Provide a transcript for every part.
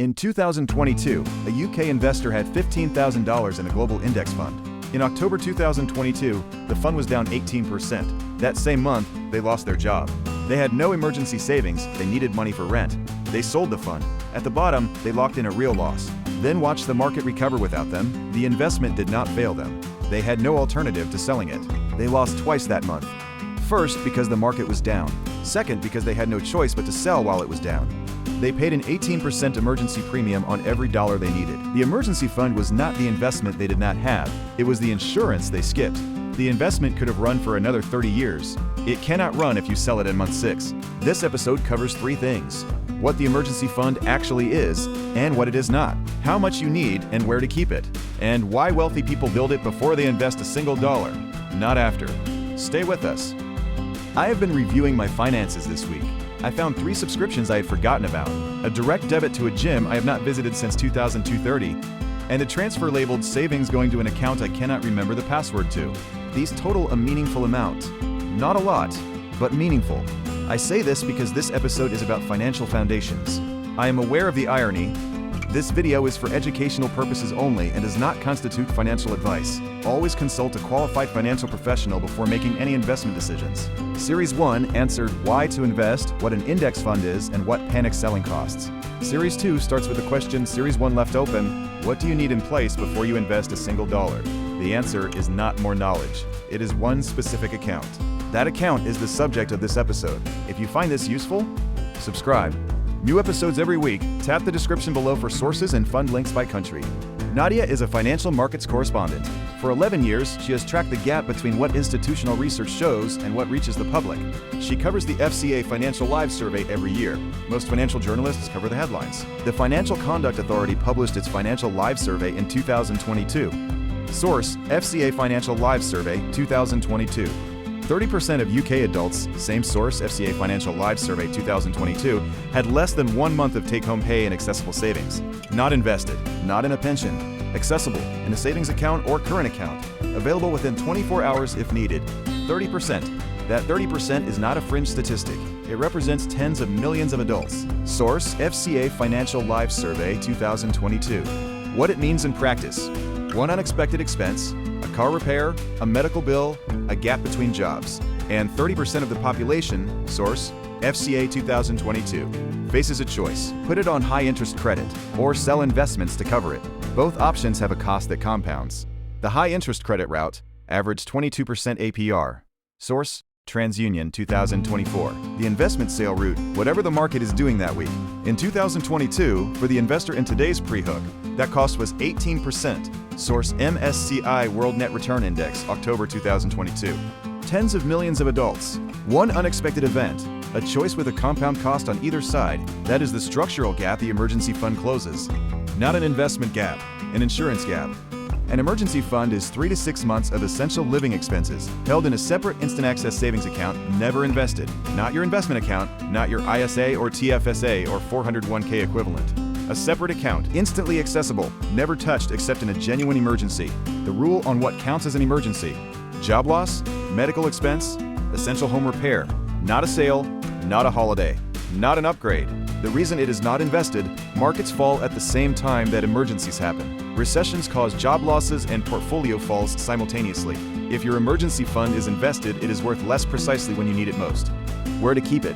In 2022, a UK investor had $15,000 in a global index fund. In October 2022, the fund was down 18%. That same month, they lost their job. They had no emergency savings, they needed money for rent. They sold the fund. At the bottom, they locked in a real loss. Then watched the market recover without them. The investment did not fail them. They had no alternative to selling it. They lost twice that month. First, because the market was down. Second, because they had no choice but to sell while it was down. They paid an 18% emergency premium on every dollar they needed. The emergency fund was not the investment they did not have. It was the insurance they skipped. The investment could have run for another 30 years. It cannot run if you sell it in month 6. This episode covers 3 things: what the emergency fund actually is and what it is not, how much you need and where to keep it, and why wealthy people build it before they invest a single dollar, not after. Stay with us. I have been reviewing my finances this week. I found 3 subscriptions I had forgotten about, a direct debit to a gym I have not visited since 2030, and a transfer labeled savings going to an account I cannot remember the password to. These total a meaningful amount. Not a lot, but meaningful. I say this because this episode is about financial foundations. I am aware of the irony. This video is for educational purposes only and does not constitute financial advice. Always consult a qualified financial professional before making any investment decisions. Series 1 answered why to invest, what an index fund is, and what panic selling costs. Series 2 starts with the question Series 1 left open, what do you need in place before you invest a single dollar? The answer is not more knowledge. It is one specific account. That account is the subject of this episode. If you find this useful, subscribe. New episodes every week. Tap the description below for sources and fund links by country. Nadia is a financial markets correspondent. For 11 years, she has tracked the gap between what institutional research shows and what reaches the public. She covers the FCA Financial Lives Survey every year. Most financial journalists cover the headlines. The Financial Conduct Authority published its Financial Lives Survey in 2022. Source: FCA Financial Lives Survey 2022. 30% of UK adults, same source, FCA Financial Lives Survey 2022, had less than 1 month of take-home pay in accessible savings. Not invested, not in a pension, accessible in a savings account or current account, available within 24 hours if needed. 30%. That 30% is not a fringe statistic. It represents tens of millions of adults. Source: FCA Financial Lives Survey 2022. What it means in practice: 1 unexpected expense, a car repair, a medical bill, a gap between jobs, and 30% of the population, source, FCA 2022, faces a choice: put it on high-interest credit or sell investments to cover it. Both options have a cost that compounds. The high-interest credit route averaged 22% APR. Source: TransUnion 2024. The investment sale route, whatever the market is doing that week. In 2022, for the investor in today's pre-hook, that cost was 18%. Source: MSCI World Net Return Index, October 2022. Tens of millions of adults. 1 unexpected event. A choice with a compound cost on either side. That is the structural gap the emergency fund closes. Not an investment gap, an insurance gap. An emergency fund is 3 to 6 months of essential living expenses, held in a separate instant access savings account, never invested. Not your investment account, not your ISA or TFSA or 401k equivalent. A separate account, instantly accessible, never touched except in a genuine emergency. The rule on what counts as an emergency: job loss, medical expense, essential home repair. Not a sale, not a holiday, not an upgrade. The reason it is not invested: markets fall at the same time that emergencies happen. Recessions cause job losses and portfolio falls simultaneously. If your emergency fund is invested, it is worth less precisely when you need it most. Where to keep it: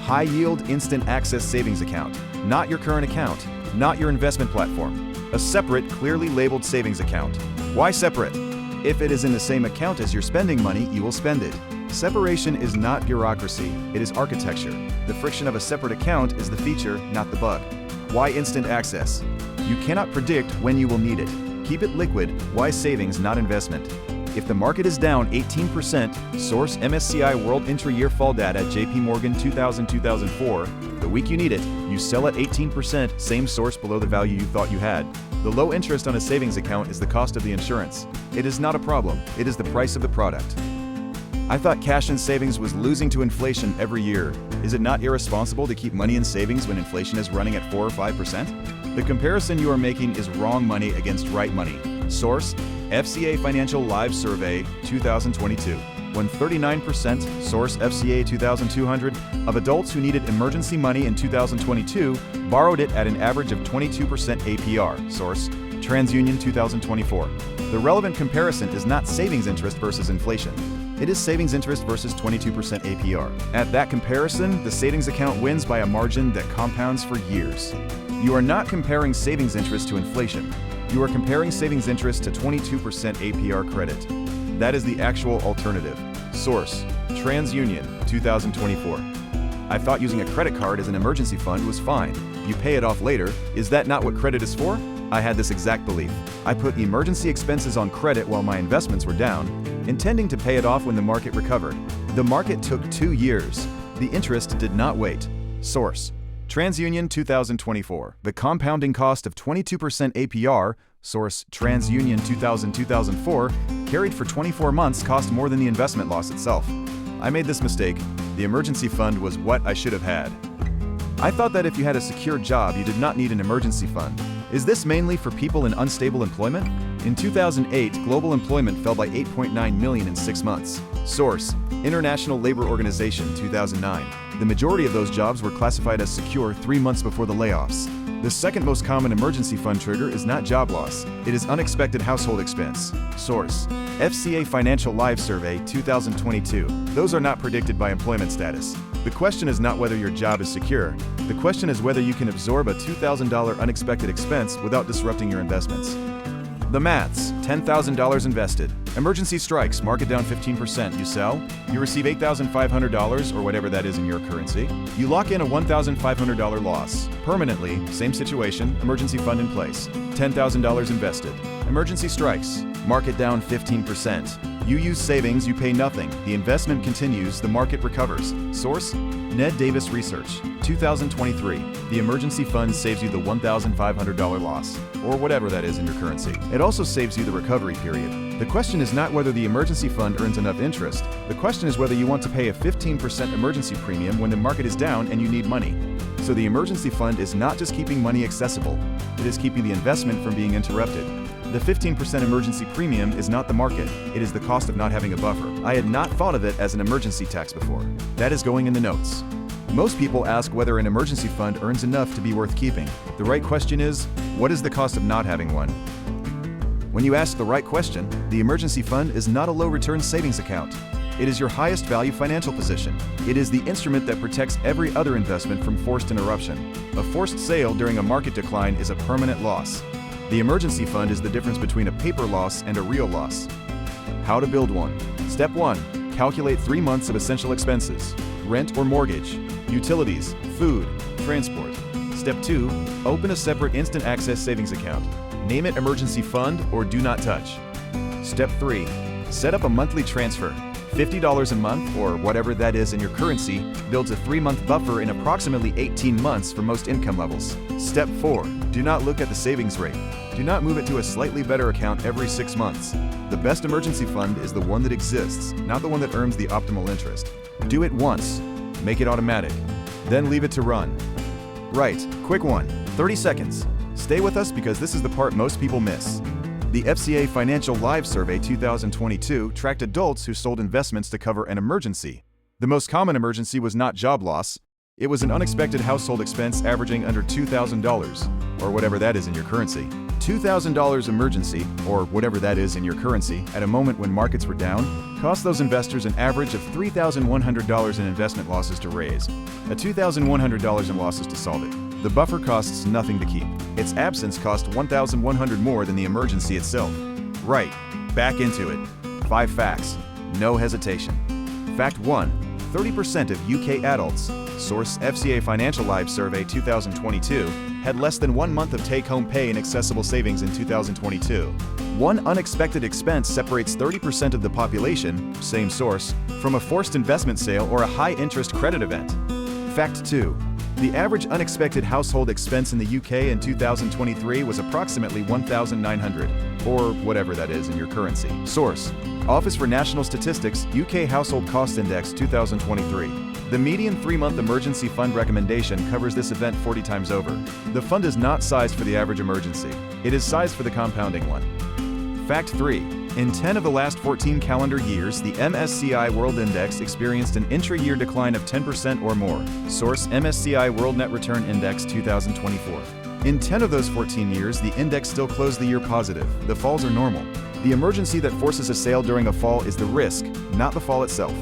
high-yield instant access savings account. Not your current account, not your investment platform. A separate, clearly labeled savings account. Why separate? If it is in the same account as you're spending money, you will spend it. Separation is not bureaucracy, it is architecture. The friction of a separate account is the feature, not the bug. Why instant access? You cannot predict when you will need it. Keep it liquid. Why savings, not investment? If the market is down 18%, source: MSCI World Intra-Year Fall Data, JP Morgan 2000-2004, the week you need it, you sell at 18%, same source below the value you thought you had. The low interest on a savings account is the cost of the insurance. It is not a problem, it is the price of the product. I thought cash and savings was losing to inflation every year. Is it not irresponsible to keep money in savings when inflation is running at 4 or 5%? The comparison you are making is wrong money against right money. Source: FCA Financial Lives Survey 2022. when 39%, source FCA 2200, of adults who needed emergency money in 2022 borrowed it at an average of 22% APR, source TransUnion 2024. The relevant comparison is not savings interest versus inflation. It is savings interest versus 22% APR. At that comparison, the savings account wins by a margin that compounds for years. You are not comparing savings interest to inflation. You are comparing savings interest to 22% APR credit. That is the actual alternative. Source, TransUnion, 2024. I thought using a credit card as an emergency fund was fine. You pay it off later. Is that not what credit is for? I had this exact belief. I put emergency expenses on credit while my investments were down, intending to pay it off when the market recovered. The market took 2 years. The interest did not wait. Source, TransUnion 2024. The compounding cost of 22% APR, source TransUnion 2004, carried for 24 months cost more than the investment loss itself. I made this mistake. The emergency fund was what I should have had. I thought that if you had a secure job, you did not need an emergency fund. Is this mainly for people in unstable employment? In 2008, global employment fell by 8.9 million in 6 months. Source, International Labor Organization 2009. The majority of those jobs were classified as secure 3 months before the layoffs. The second most common emergency fund trigger is not job loss. It is unexpected household expense. Source, FCA Financial Lives Survey 2022. Those are not predicted by employment status. The question is not whether your job is secure. The question is whether you can absorb a $2,000 unexpected expense without disrupting your investments. The maths, $10,000 invested. Emergency strikes, market down 15%. You sell, you receive $8,500 or whatever that is in your currency. You lock in a $1,500 loss. Permanently, same situation, emergency fund in place. $10,000 invested. Emergency strikes, market down 15%. You use savings, you pay nothing. The investment continues, the market recovers. Source, Ned Davis Research, 2023. The emergency fund saves you the $1,500 loss, or whatever that is in your currency. It also saves you the recovery period. The question is not whether the emergency fund earns enough interest. The question is whether you want to pay a 15% emergency premium when the market is down and you need money. So the emergency fund is not just keeping money accessible, it is keeping the investment from being interrupted. The 15% emergency premium is not the market, it is the cost of not having a buffer. I had not thought of it as an emergency tax before. That is going in the notes. Most people ask whether an emergency fund earns enough to be worth keeping. The right question is, what is the cost of not having one? When you ask the right question, the emergency fund is not a low-return savings account. It is your highest value financial position. It is the instrument that protects every other investment from forced interruption. A forced sale during a market decline is a permanent loss. The emergency fund is the difference between a paper loss and a real loss. How to build one. Step 1. Calculate 3 months of essential expenses. Rent or mortgage, utilities, food, transport. Step 2. Open a separate instant access savings account. Name it emergency fund or do not touch. Step 3. Set up a monthly transfer. $50 a month, or whatever that is in your currency, builds a 3-month buffer in approximately 18 months for most income levels. Step 4. Do not look at the savings rate. Do not move it to a slightly better account every 6 months. The best emergency fund is the one that exists, not the one that earns the optimal interest. Do it once. Make it automatic. Then leave it to run. Right, quick one. 30 seconds. Stay with us because this is the part most people miss. The FCA Financial Lives Survey 2022 tracked adults who sold investments to cover an emergency. The most common emergency was not job loss. It was an unexpected household expense averaging under $2,000, or whatever that is in your currency. $2,000 emergency, or whatever that is in your currency, at a moment when markets were down, cost those investors an average of $3,100 in investment losses to raise, a $2,100 in losses to solve it. The buffer costs nothing to keep. Its absence cost $1,100 more than the emergency itself. Right, back into it. 5 facts, no hesitation. Fact 1. 30% of UK adults, source FCA Financial Lives Survey 2022, had less than 1 month of take-home pay in accessible savings in 2022. One unexpected expense separates 30% of the population, same source, from a forced investment sale or a high-interest credit event. Fact 2. The average unexpected household expense in the UK in 2023 was approximately $1,900, or whatever that is in your currency. Source: Office for National Statistics, UK Household Cost Index 2023. The median 3-month emergency fund recommendation covers this event 40 times over. The fund is not sized for the average emergency. It is sized for the compounding one. Fact 3. In 10 of the last 14 calendar years, the MSCI World Index experienced an intra-year decline of 10% or more. Source: MSCI World Net Return Index 2024. In 10 of those 14 years, the index still closed the year positive. The falls are normal. The emergency that forces a sale during a fall is the risk, not the fall itself.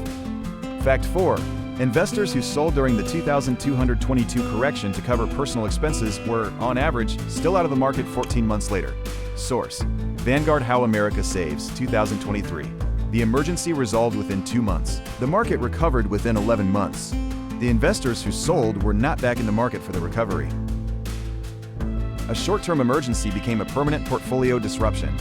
Fact 4. Investors who sold during the 2222 correction to cover personal expenses were, on average, still out of the market 14 months later. Source: Vanguard How America Saves, 2023. The emergency resolved within 2 months. The market recovered within 11 months. The investors who sold were not back in the market for the recovery. A short-term emergency became a permanent portfolio disruption.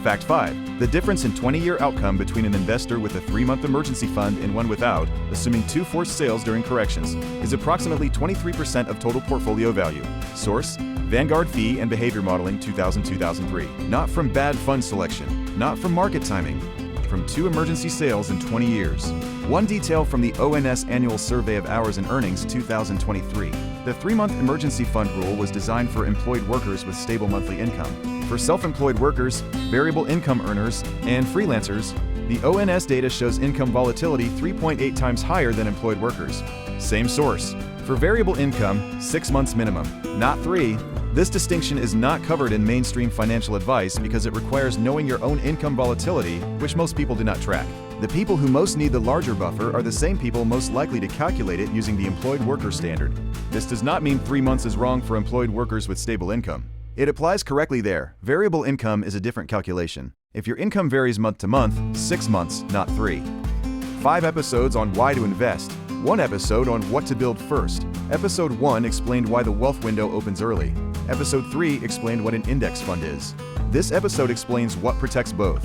Fact 5. The difference in 20-year outcome between an investor with a 3-month emergency fund and one without, assuming 2 forced sales during corrections, is approximately 23% of total portfolio value. Source: Vanguard Fee and Behavior Modeling 2000-2003. Not from bad fund selection, not from market timing, from 2 emergency sales in 20 years. One detail from the ONS Annual Survey of Hours and Earnings 2023. The 3-month emergency fund rule was designed for employed workers with stable monthly income. For self-employed workers, variable income earners, and freelancers, the ONS data shows income volatility 3.8 times higher than employed workers. Same source. For variable income, 6 months minimum, not 3. This distinction is not covered in mainstream financial advice because it requires knowing your own income volatility, which most people do not track. The people who most need the larger buffer are the same people most likely to calculate it using the employed worker standard. This does not mean 3 months is wrong for employed workers with stable income. It applies correctly there. Variable income is a different calculation. If your income varies month to month, 6 months, not 3. 5 episodes on why to invest. 1 episode on what to build first. Episode 1 explained why the wealth window opens early. Episode 3 explained what an index fund is. This episode explains what protects both.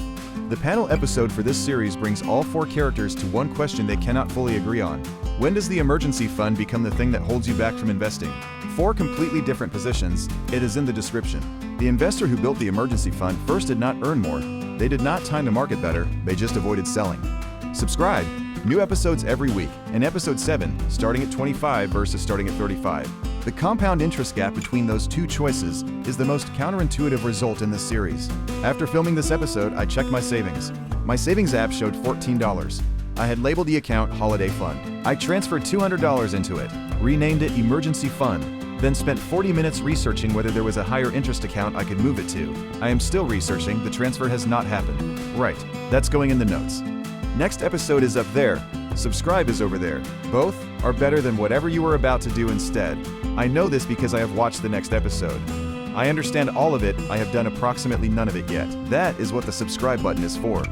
The panel episode for this series brings all 4 characters to one question they cannot fully agree on. When does the emergency fund become the thing that holds you back from investing? 4 completely different positions. It is in the description. The investor who built the emergency fund first did not earn more. They did not time the market better, they just avoided selling. Subscribe. New episodes every week. In episode 7, starting at 25 versus starting at 35. The compound interest gap between those 2 choices is the most counterintuitive result in this series. After filming this episode, I checked my savings. My savings app showed $14. I had labeled the account Holiday Fund. I transferred $200 into it, renamed it Emergency Fund, then spent 40 minutes researching whether there was a higher interest account I could move it to. I am still researching, the transfer has not happened. Right, that's going in the notes. Next episode is up there. Subscribe is over there. Both are better than whatever you were about to do instead. I know this because I have watched the next episode. I understand all of it, I have done approximately none of it yet. That is what the subscribe button is for.